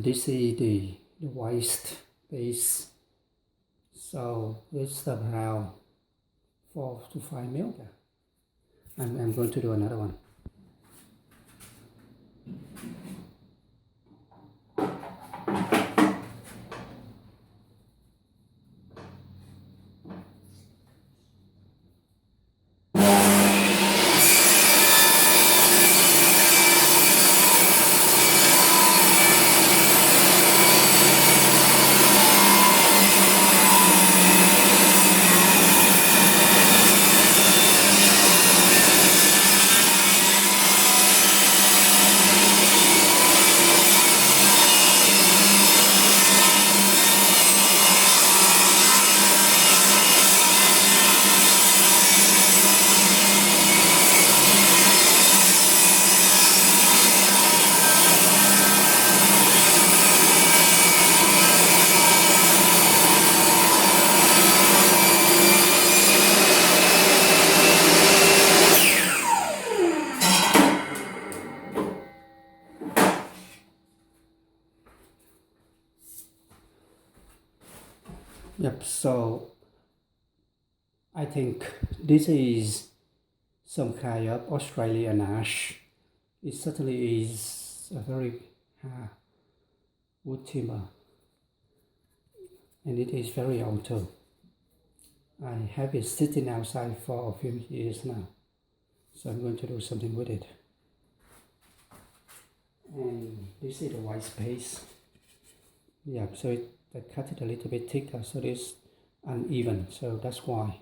and this is the waist base. So it's around 4 to 5 mil. I'm going to do another one. Yep, so I think this is some kind of Australian ash. It certainly is a very wood timber, and it is very old too. I have it sitting outside for a few years now, so I'm going to do something with it. And this is the white space. Yeah, so I cut it a little bit thicker, so it's uneven, so that's why.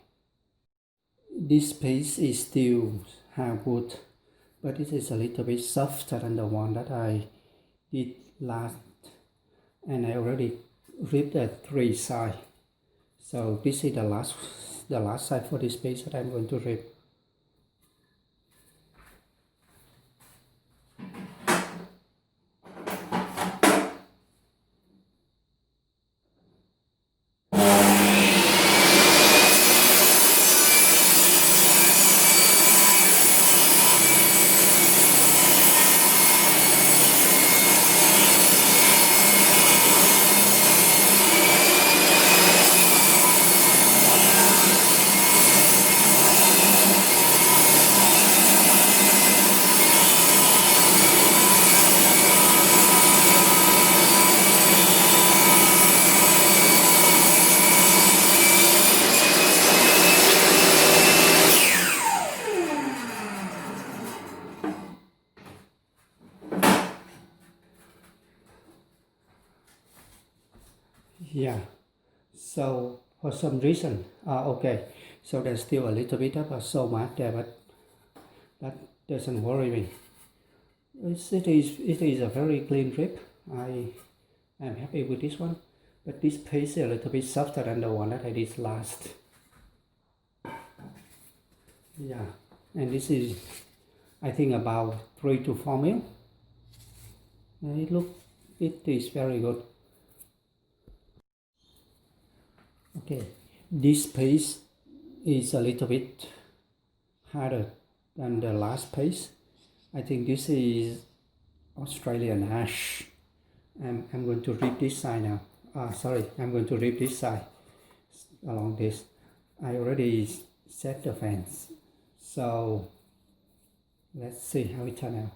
This piece is still hardwood, but it is a little bit softer than the one that I did last, and I already ripped the 3 sides. So this is the last side for this piece that I'm going to rip. Yeah, so for some reason, okay, so there's still a little bit of a soul mark there, but that doesn't worry me. It is a very clean rip. I am happy with this one, but this piece is a little bit softer than the one that I did last. Yeah, and this is, I think, about 3 to 4 mil. It is very good. Okay, this piece is a little bit harder than the last piece. I think this is Australian ash. I'm going to rip this side now. I'm going to rip this side along this. I already set the fence, so let's see how it turns out.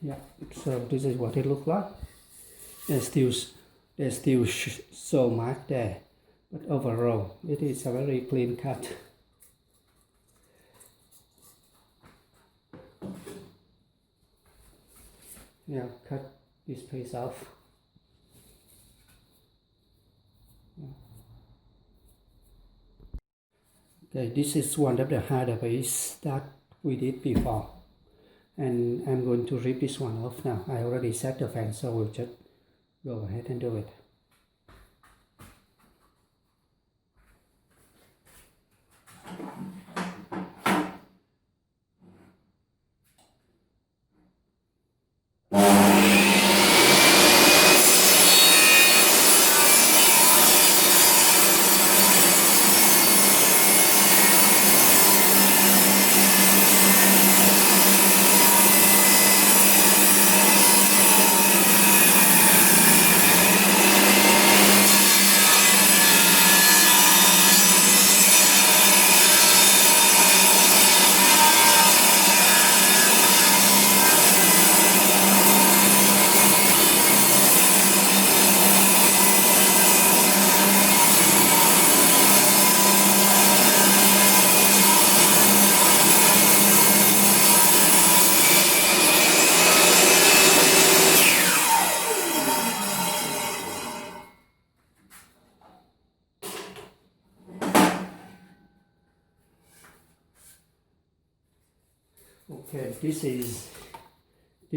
Yeah, so this is what it looks like. It's still there's still so mark there, but overall it is a very clean cut. Yeah, cut this piece off. Okay, this is one of the harder piece that we did before, and I'm going to rip this one off now. I already set the fan, so we'll just go ahead and do it. Okay, this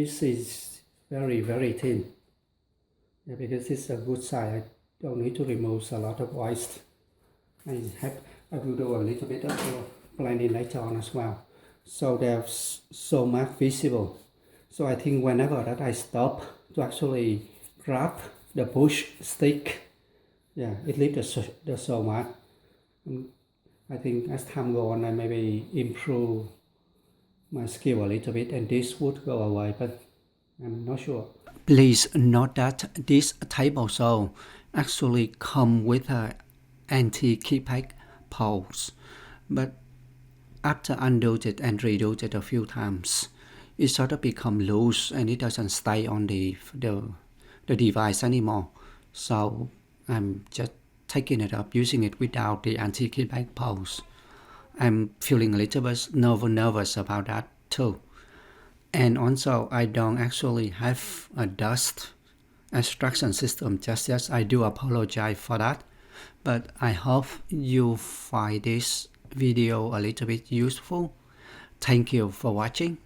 is very thin. Yeah, because it's a good size. I don't need to remove a lot of waste. I will do a little bit of blending later on as well. So there's so much visible. So I think whenever that I stop to actually grab the push stick, yeah, it leaves the so much. I think as time goes on, I maybe improve my skill a little bit and this would go away, but I'm not sure. Please note that this table saw actually come with a anti-kickback pulse, but after undo it and redo it a few times, it sort of become loose and it doesn't stay on the device anymore. So I'm just taking it up, using it without the anti-kickback pulse. I'm feeling a little bit nervous about that too. And also, I don't actually have a dust extraction system just yet. I do apologize for that. But I hope you find this video a little bit useful. Thank you for watching.